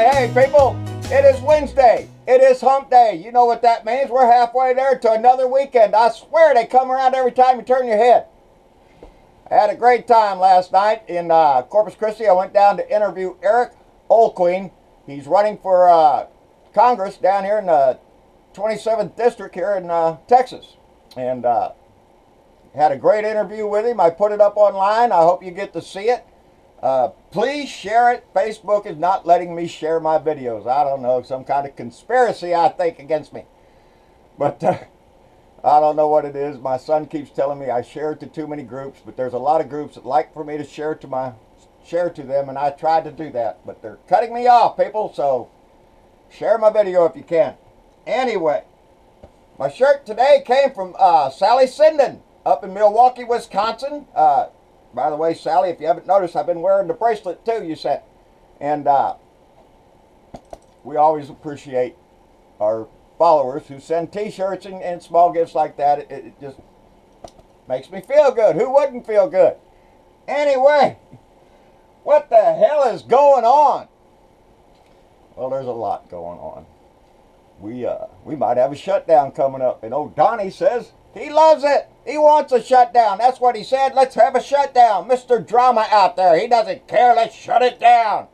Hey, people, it is Wednesday. It is hump day. You know what that means. We're halfway there to another weekend. I swear they come around every time you turn your head. I had a great time last night in Corpus Christi. I went down to interview Eric Olqueen. He's running for Congress down here in the 27th District here in Texas. And had a great interview with him. I put it up online. I hope you get to see it. Please share it. Facebook is not letting me share my videos. I don't know, some kind of conspiracy, I think, against me. But I don't know what it is. My son keeps telling me I share it to too many groups, but there's a lot of groups that like for me to share to them, and I tried to do that, but they're cutting me off, people. So share my video if you can. Anyway, my shirt today came from Sally Sinden up in Milwaukee, Wisconsin. By the way, Sally, if you haven't noticed, I've been wearing the bracelet too you sent. And we always appreciate our followers who send t-shirts and small gifts like that. It just makes me feel good. Who wouldn't feel good? Anyway, what the hell is going on? Well, there's a lot going on. We might have a shutdown coming up. And old Donnie says he loves it. He wants a shutdown. That's what he said. Let's have a shutdown. Mr. Drama out there. He doesn't care. Let's shut it down.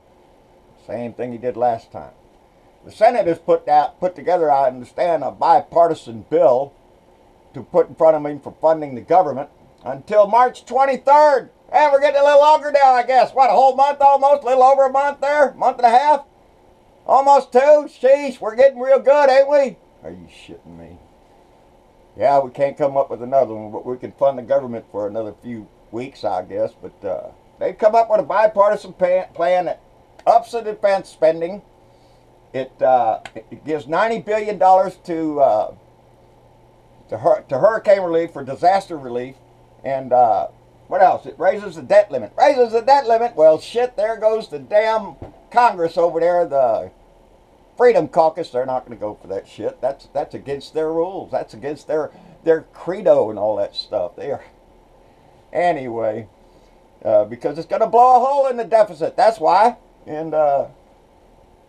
Same thing he did last time. The Senate has put together, I understand, a bipartisan bill to put in front of him for funding the government until March 23rd. Hey, we're getting a little longer now, I guess. What, a whole month almost? A little over a month there? Month and a half? Almost two? Sheesh, we're getting real good, ain't we? Are you shitting me? Yeah, we can't come up with another one, but we can fund the government for another few weeks, I guess. But they've come up with a bipartisan plan that ups the defense spending. It gives $90 billion to hurricane relief, for disaster relief. And what else? It raises the debt limit. Raises the debt limit? Well, shit, there goes the damn Congress over there, the Freedom Caucus. They're not going to go for that shit. That's against their rules. That's against their credo and all that stuff. They are, anyway, because it's going to blow a hole in the deficit. That's why. And I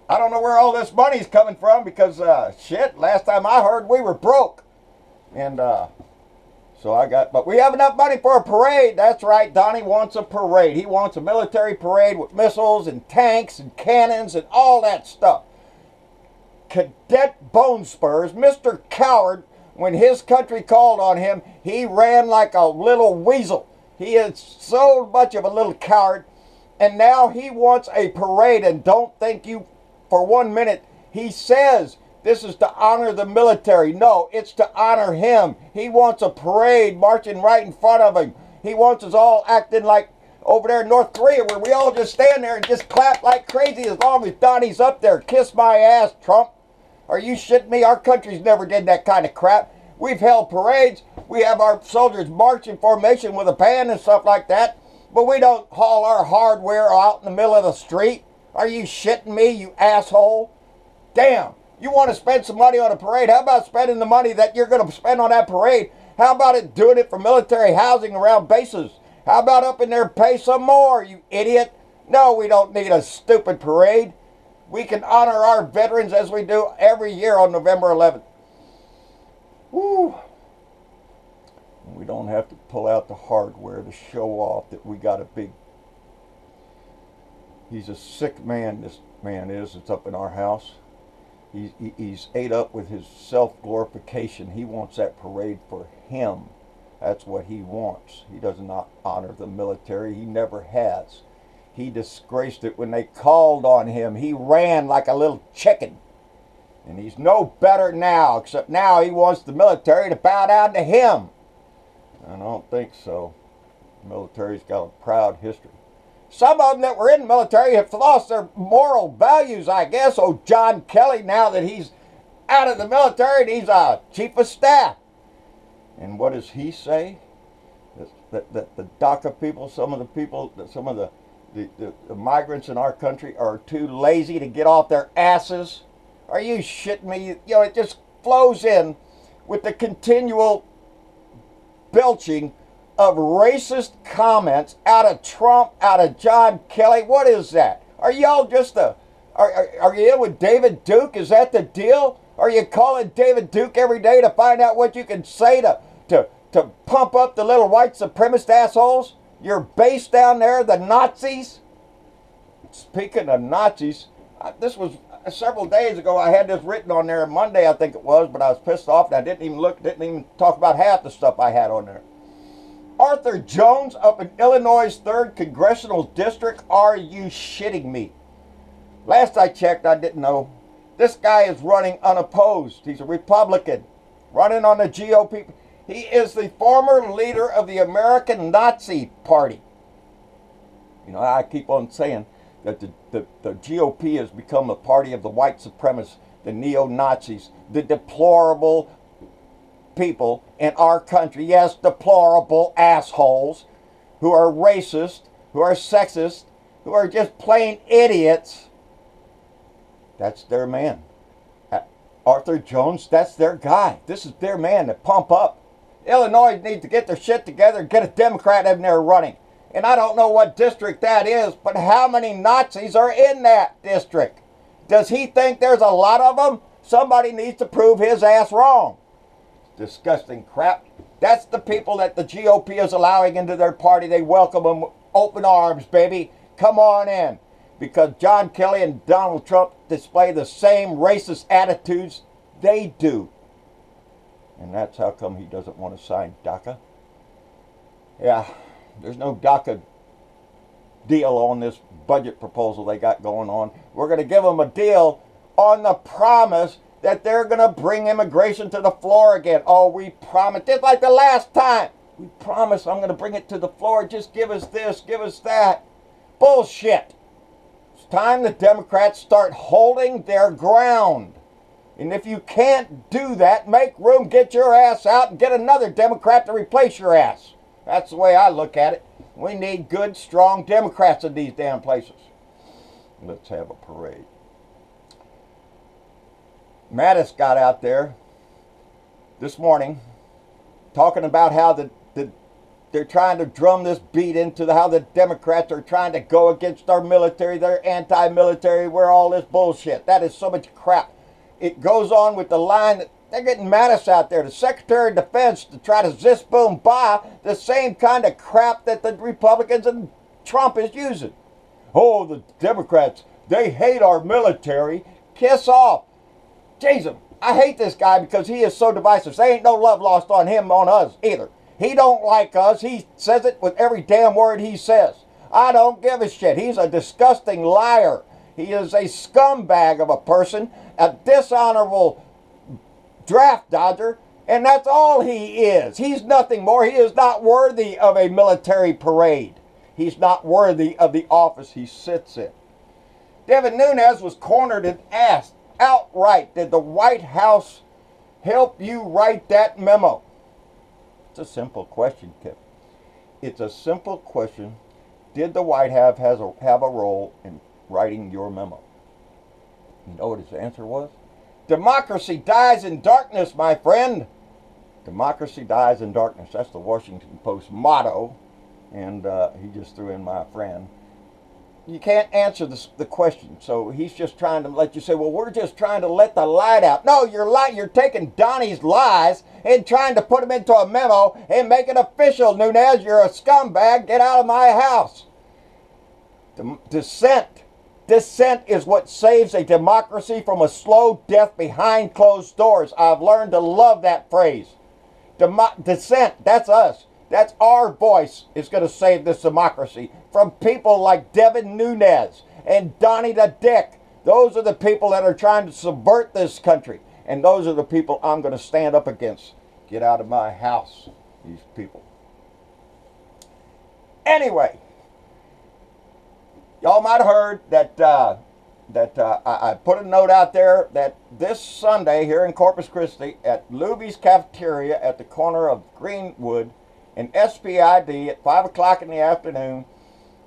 don't know where all this money's coming from, because shit, last time I heard we were broke. And but we have enough money for a parade. That's right, Donnie wants a parade. He wants a military parade with missiles and tanks and cannons and all that stuff. Cadet Bone Spurs, Mr. Coward, when his country called on him, he ran like a little weasel. He is so much of a little coward, and now he wants a parade. And don't think you for 1 minute he says this is to honor the military. No, it's to honor him. He wants a parade marching right in front of him. He wants us all acting like over there in North Korea, where we all just stand there and just clap like crazy as long as Donnie's up there. Kiss my ass, Trump. Are you shitting me? Our country's never did that kind of crap. We've held parades. We have our soldiers march in formation with a band and stuff like that. But we don't haul our hardware out in the middle of the street. Are you shitting me, you asshole? Damn. You want to spend some money on a parade? How about spending the money that you're going to spend on that parade? How about doing it for military housing around bases? How about up in there pay some more, you idiot? No, we don't need a stupid parade. We can honor our veterans as we do every year on November 11th. Woo. We don't have to pull out the hardware to show off that we got a big... He's a sick man, this man is. It's up in our house. He's ate up with his self-glorification. He wants that parade for him. That's what he wants. He does not honor the military. He never has. He disgraced it when they called on him. He ran like a little chicken. And he's no better now, except now he wants the military to bow down to him. I don't think so. The military's got a proud history. Some of them that were in the military have lost their moral values, I guess. Oh, John Kelly, now that he's out of the military and he's a chief of staff. And what does he say? That the DACA people, some of the migrants in our country are too lazy to get off their asses. Are you shitting me? You know, it just flows in with the continual belching of racist comments out of Trump, out of John Kelly. What is that? Are y'all just Are you in with David Duke? Is that the deal? Are you calling David Duke every day to find out what you can say to pump up the little white supremacist assholes? Your base down there, the Nazis? Speaking of Nazis, this was several days ago. I had this written on there Monday, I think it was, but I was pissed off and I didn't even talk about half the stuff I had on there. Arthur Jones up in Illinois' 3rd Congressional District. Are you shitting me? Last I checked, I didn't know. This guy is running unopposed. He's a Republican, running on the GOP. He is the former leader of the American Nazi Party. You know, I keep on saying that the GOP has become the party of the white supremacists, the neo-Nazis, the deplorable people in our country. Yes, deplorable assholes who are racist, who are sexist, who are just plain idiots. That's their man. Arthur Jones, that's their guy. This is their man to pump up. Illinois needs to get their shit together and get a Democrat in there running. And I don't know what district that is, but how many Nazis are in that district? Does he think there's a lot of them? Somebody needs to prove his ass wrong. Disgusting crap. That's the people that the GOP is allowing into their party. They welcome them with open arms, baby. Come on in. Because John Kelly and Donald Trump display the same racist attitudes they do. And that's how come he doesn't want to sign DACA. Yeah, there's no DACA deal on this budget proposal they got going on. We're going to give them a deal on the promise that they're going to bring immigration to the floor again. Oh, we promised, just like the last time. We promised I'm going to bring it to the floor. Just give us this, give us that. Bullshit. It's time the Democrats start holding their ground. And if you can't do that, make room, get your ass out, and get another Democrat to replace your ass. That's the way I look at it. We need good, strong Democrats in these damn places. Let's have a parade. Mattis got out there this morning talking about how they're trying to drum this beat into how the Democrats are trying to go against our military. They're anti-military. We're all this bullshit. That is so much crap. It goes on with the line that they're getting Mattis out there, the Secretary of Defense, to try to boom buy the same kind of crap that the Republicans and Trump is using. Oh, the Democrats, they hate our military. Kiss off. Jesus, I hate this guy because he is so divisive. There ain't no love lost on him, on us either. He don't like us. He says it with every damn word he says. I don't give a shit. He's a disgusting liar. He is a scumbag of a person, a dishonorable draft dodger, and that's all he is. He's nothing more. He is not worthy of a military parade. He's not worthy of the office he sits in. Devin Nunes was cornered and asked outright, did the White House help you write that memo? It's a simple question, Kip. It's a simple question. Did the White House have a role in writing your memo? You know what his answer was? Democracy dies in darkness, my friend. Democracy dies in darkness. That's the Washington Post motto. And he just threw in my friend. You can't answer the question. So he's just trying to let you say, well, we're just trying to let the light out. No, you're taking Donnie's lies and trying to put them into a memo and make it official. Nunes, you're a scumbag. Get out of my house. Dissent. Dissent is what saves a democracy from a slow death behind closed doors. I've learned to love that phrase. Dissent, that's us. That's our voice is going to save this democracy from people like Devin Nunes and Donnie the Dick. Those are the people that are trying to subvert this country. And those are the people I'm going to stand up against. Get out of my house, these people. Anyway, y'all might have heard that I put a note out there that this Sunday here in Corpus Christi at Luby's Cafeteria at the corner of Greenwood and SPID at 5 o'clock in the afternoon,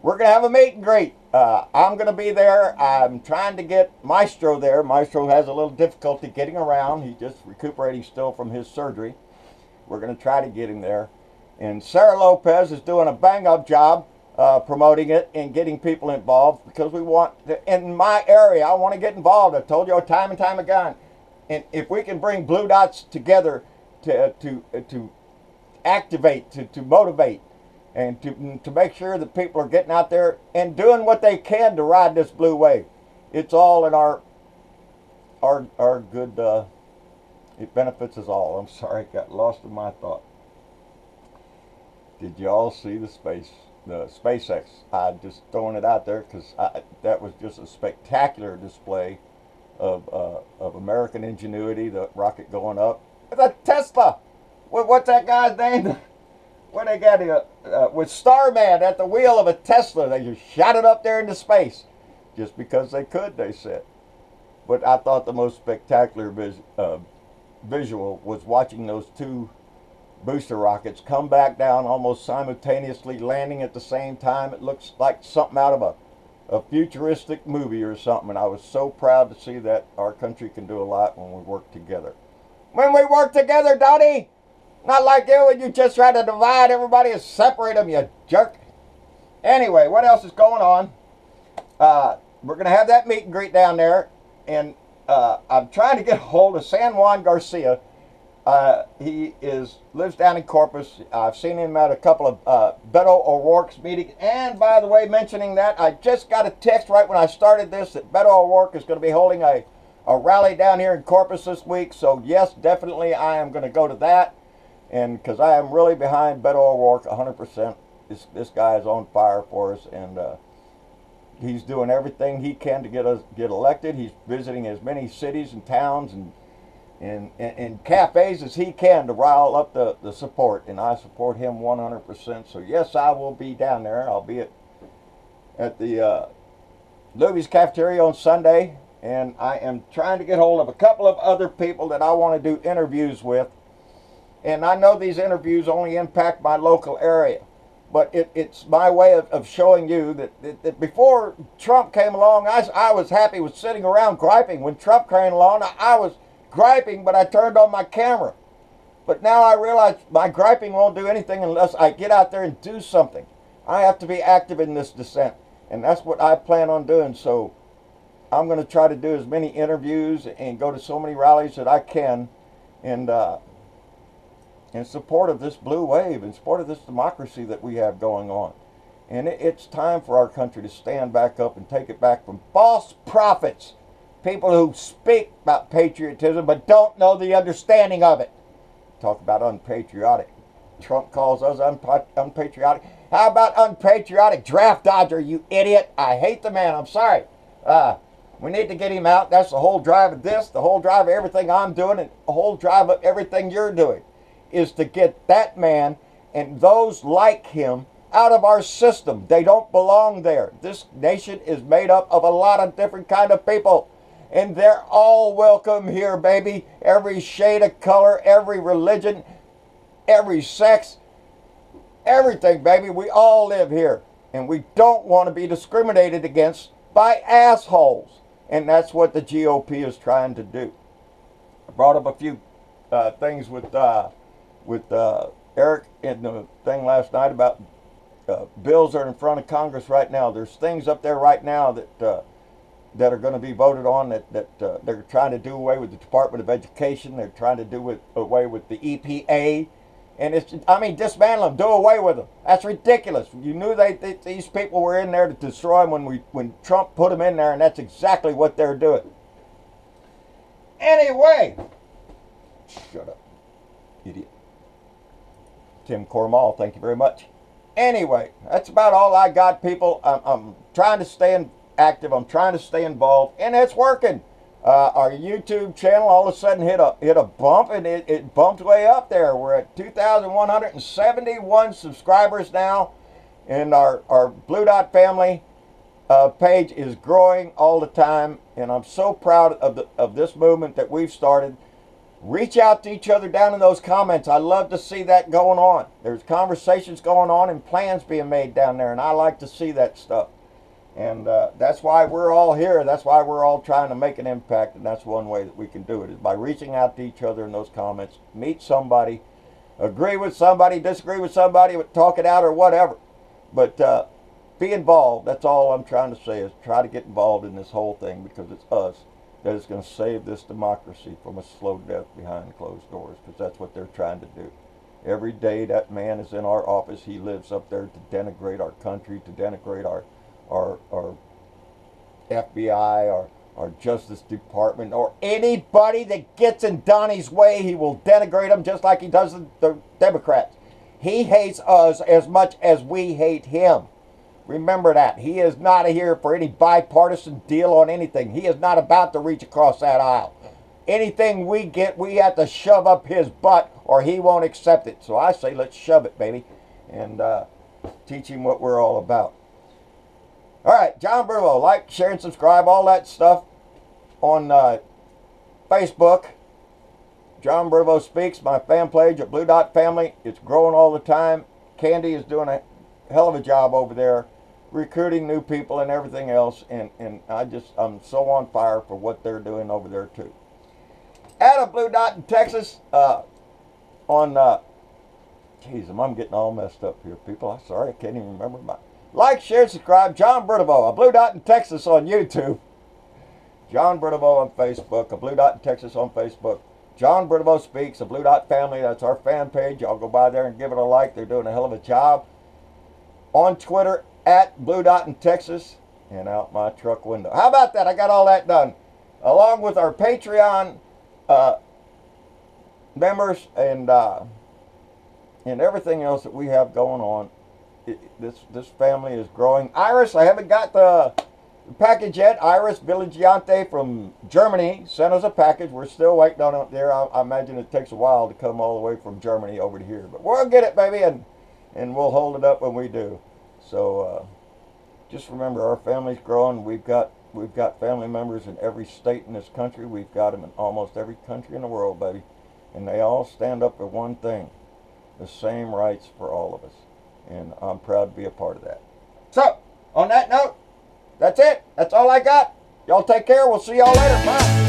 we're going to have a meet and greet. I'm going to be there. I'm trying to get Maestro there. Maestro has a little difficulty getting around. He's just recuperating still from his surgery. We're going to try to get him there. And Sarah Lopez is doing a bang-up job promoting it and getting people involved, because we want in my area, I want to get involved. I've told you time and time again. And if we can bring Blue Dots together to activate, to motivate, and to make sure that people are getting out there and doing what they can to ride this blue wave, it's all in our good. It benefits us all. I'm sorry, I got lost in my thought. Did you all see the SpaceX? I'm just throwing it out there because that was just a spectacular display of American ingenuity. The rocket going up. The Tesla. What's that guy's name? When they got with Starman at the wheel of a Tesla, they just shot it up there into space, just because they could, they said. But I thought the most spectacular visual was watching those two booster rockets come back down almost simultaneously, landing at the same time. It looks like something out of a futuristic movie or something, and I was so proud to see that our country can do a lot when we work together. When we work together, Donnie! Not like you when you just try to divide everybody and separate them, you jerk. Anyway, what else is going on? We're going to have that meet and greet down there, and I'm trying to get a hold of Juan Garcia. He lives down in Corpus. I've seen him at a couple of Beto O'Rourke's meetings. And by the way, mentioning that, I just got a text right when I started this that Beto O'Rourke is going to be holding a rally down here in Corpus this week. So yes, definitely I am going to go to that. And because I am really behind Beto O'Rourke 100%. This guy is on fire for us, and he's doing everything he can to get elected. He's visiting as many cities and towns and cafes as he can to rile up the support, and I support him 100%. So yes, I will be down there. I'll be at the Louie's Cafeteria on Sunday, and I am trying to get hold of a couple of other people that I want to do interviews with. And I know these interviews only impact my local area, but it's my way of showing you that before Trump came along, I was happy with sitting around griping. When Trump came along, I was griping, but I turned on my camera. But now I realize my griping won't do anything unless I get out there and do something. I have to be active in this dissent, and that's what I plan on doing. So I'm going to try to do as many interviews and go to so many rallies that I can, and in support of this blue wave, in support of this democracy that we have going on. And it's time for our country to stand back up and take it back from false prophets, people who speak about patriotism but don't know the understanding of it. Talk about unpatriotic. Trump calls us unpatriotic. How about unpatriotic draft dodger, you idiot? I hate the man. I'm sorry. We need to get him out. That's the whole drive of this, the whole drive of everything I'm doing, and the whole drive of everything you're doing, is to get that man and those like him out of our system. They don't belong there. This nation is made up of a lot of different kind of people, and they're all welcome here, baby. Every shade of color, every religion, every sex, everything, baby. We all live here, and we don't want to be discriminated against by assholes, and that's what the GOP is trying to do. I brought up a few things with Eric in the thing last night about bills that are in front of Congress right now. There's things up there right now that are going to be voted on that they're trying to do away with the Department of Education. They're trying to do away with the EPA, and dismantle them, do away with them. That's ridiculous. You knew these people were in there to destroy them when Trump put them in there, and that's exactly what they're doing. Anyway, shut up, idiot. Tim Cormall, thank you very much. Anyway, that's about all I got, people. I'm trying to stay active. I'm trying to stay involved, and it's working. Our YouTube channel all of a sudden hit a bump, and it bumped way up there. We're at 2,171 subscribers now, and our Blue Dot family page is growing all the time, and I'm so proud of this movement that we've started. Reach out to each other down in those comments. I love to see that going on. There's conversations going on and plans being made down there, and I like to see that stuff. And that's why we're all here. That's why we're all trying to make an impact, and that's one way that we can do it, is by reaching out to each other in those comments. Meet somebody, agree with somebody, disagree with somebody, talk it out or whatever. But be involved. That's all I'm trying to say, is try to get involved in this whole thing, because it's us that is going to save this democracy from a slow death behind closed doors, because that's what they're trying to do. Every day that man is in our office, he lives up there to denigrate our country, to denigrate our FBI, our Justice Department, or anybody that gets in Donnie's way. He will denigrate them just like he does the Democrats. He hates us as much as we hate him. Remember that. He is not here for any bipartisan deal on anything. He is not about to reach across that aisle. Anything we get, we have to shove up his butt, or he won't accept it. So I say, let's shove it, baby, and teach him what we're all about. All right, John Burlow, like, share, and subscribe, all that stuff on Facebook. John Burlow Speaks, my fan page at Blue Dot Family. It's growing all the time. Candy is doing a hell of a job over there, recruiting new people and everything else, and I'm so on fire for what they're doing over there too. At a Blue Dot in Texas, geez, I'm getting all messed up here, people. I'm sorry, I can't even remember my. Like, share, subscribe. John Bertavo, a Blue Dot in Texas on YouTube. John Bertavo on Facebook, a Blue Dot in Texas on Facebook. John Bertavo Speaks, a Blue Dot Family. That's our fan page. Y'all go by there and give it a like. They're doing a hell of a job. On Twitter, at Blue Dot in Texas, and out my truck window. How about that? I got all that done, along with our Patreon members and everything else that we have going on. This family is growing. Iris, I haven't got the package yet. Iris Villagiante from Germany sent us a package. We're still waiting on it there. I imagine it takes a while to come all the way from Germany over to here, but we'll get it, baby, and we'll hold it up when we do. So just remember, our family's growing. We've got family members in every state in this country. We've got them in almost every country in the world, baby. And they all stand up for one thing: the same rights for all of us. And I'm proud to be a part of that. So, on that note, that's it. That's all I got. Y'all take care. We'll see y'all later. Bye.